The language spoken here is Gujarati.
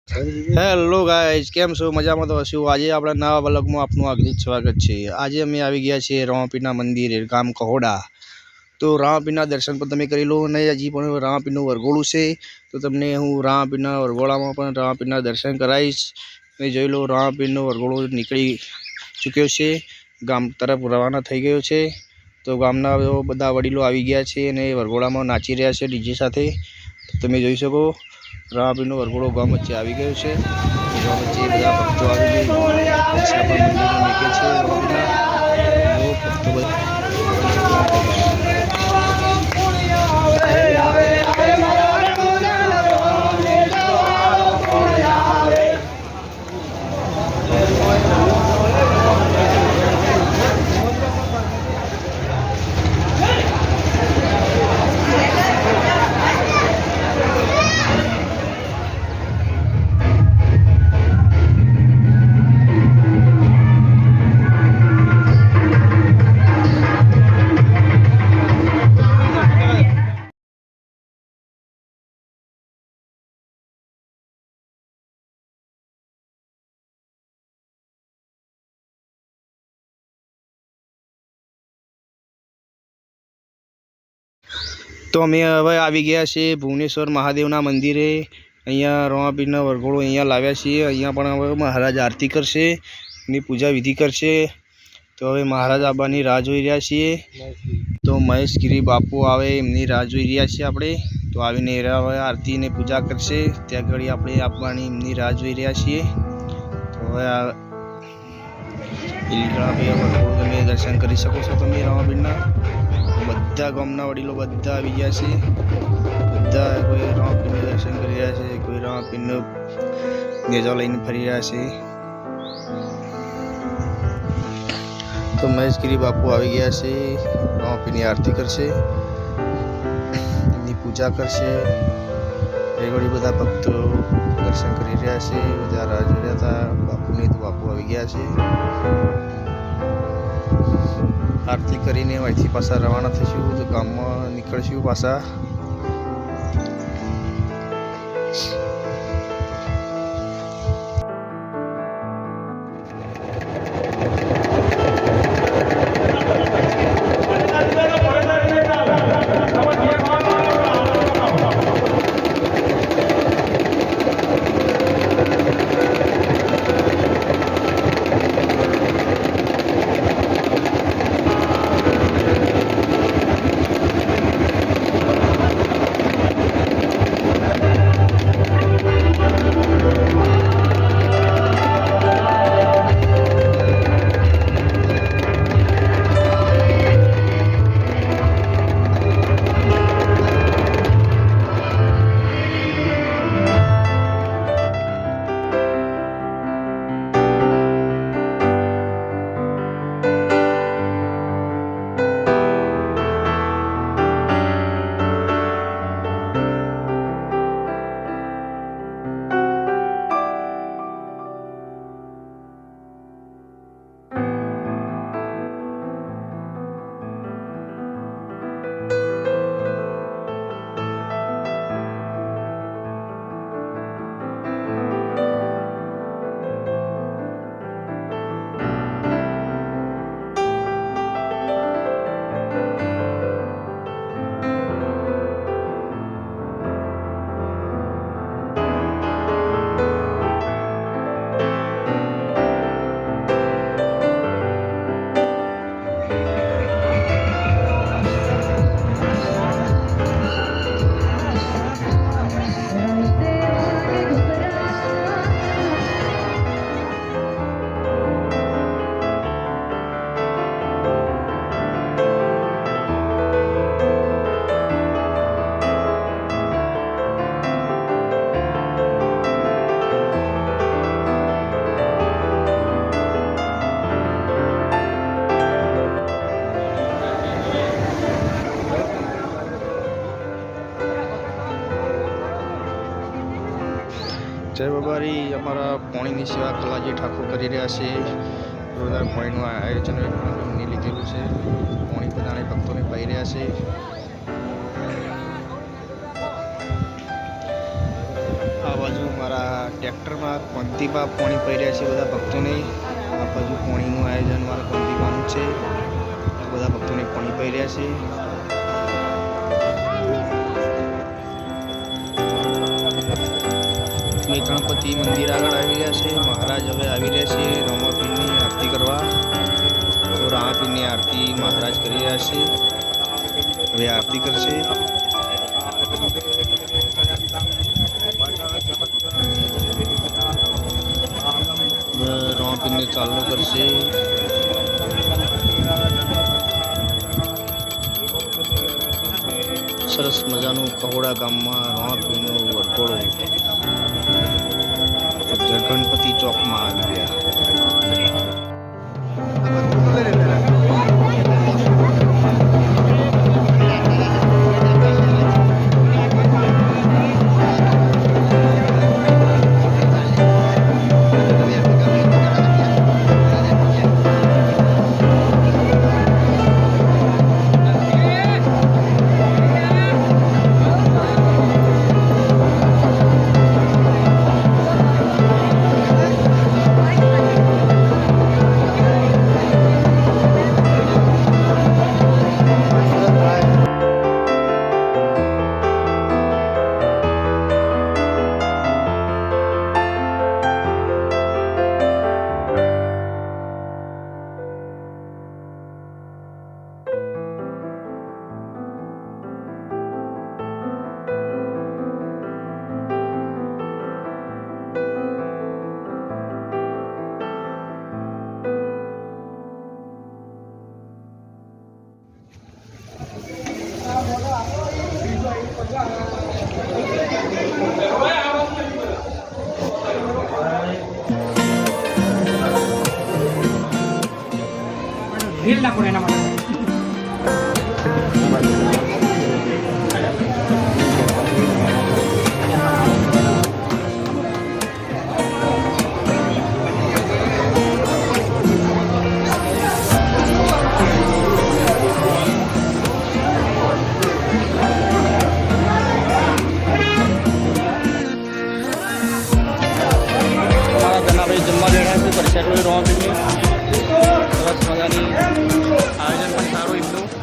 હેલો ગાઈઝ, કેમ છો? મજામાં તો હશું। આજે આપણા નવા વ્લોગમાં આપનું હાર્દિક સ્વાગત છે। આજે અમે આવી ગયા છીએ રામાપીરના મંદિરે, ગામ કહોડા। તો રામાપીરના દર્શન પણ તમે કરી લો, અને હજી પણ રામાપીરનું વરઘોડું છે તો તમને હું રામાપીરના વરઘોડામાં પણ રામાપીરના દર્શન કરાવીશ। તમે જોઈ લો, રામાપીરનો વરઘોડો નીકળી ચૂક્યો છે, ગામ તરફ રવાના થઈ ગયો છે। તો ગામના બધા વડીલો આવી ગયા છે અને વરઘોડામાં નાચી રહ્યા છે ડીજે સાથે। તમે જોઈ શકો, રામાપીરનો વરઘોડો ગામ વચ્ચે આવી ગયો છે। ગામ વચ્ચે બધા ભક્તો આવી ગઈ પૈસા પણ મંદિરમાં મૂકે છે રામાપીરના। જો ભક્તો तो अमे हवे आवी गया छे भुवनेश्वर महादेवना मंदिरे। अहींया रामापीरनो वरघोड़ो अहींया लाव्या छीए। अहींया पण हवे महाराज आरती करशे, एनी पूजा विधि करशे। तो हवे महाराज आबानी राह जोई रह्या छीए। तो महेशगिरी बापू आवे एमनी राह जोई रह्या छीए आपणे। तो आवीने हवे आरती ने पूजा करशे, त्या घड़ी आपणे आपवानी एमनी राह जोई रह्या छीए। तो हवे आ वरघोड़ो तमे दर्शन करी शको छो तमे रामापीरना। બધા ગામના વડીલો બધા આવી ગયા છે। બધા કોઈ રામાપીરનું દર્શન કરી રહ્યા છે, કોઈ રામાપીરનો નેજા લઈને ફરી રહ્યા છે। તો મહેશગીરી બાપુ આવી ગયા છે, રામાપીરની આરતી કરશે, એમની પૂજા કરશે। એ ઘડી બધા ભક્તો દર્શન કરી રહ્યા છે, બધા રાહ જોઈ રહ્યા હતા બાપુની। તો બાપુ આવી ગયા છે। आरती करीने वहींथी पाछा रवाना थईशुं, तो गाममां निकळशुं पाछा। जय बाबारी अमरा पानी की सेवा कलाजी ठाकुर करी रह्या छे। जोरदार पानी आयोजन लीधेलुं छे। पानी बधाने भक्तों ने पाई रह्या छे। आ बाजू मारा ટ્રેક્ટરમાં કોંતીપા પાણી પડી રહ્યા છે બધા ભક્તોને. આ બાજુ પાણીનું આયોજન વાળા કોંતીપાનું છે. બધા ભક્તોને પાણી પડી રહ્યા છે. મેં ગણપતિ મંદિર આગળ આવી રહ્યા છે. મહારાજ હવે આવી રહ્યા છે રામાપીરની આરતી કરવા. તો રામાપીરની આરતી મહારાજ કરી રહ્યા છે. હવે આરતી કરશે. રામાપીરને ચાલુ કરશે. સરસ મજાનું કહોડા ગામમાં રામાપીરનો વરઘોડો ગણપતિ ચોકમાં આવી ગયા. Bien la ponen a mano. જમવા બેઠા છે પરસાદ રામાપીરનું. સરસ મજાની આયોજન પણ સારું એમનું.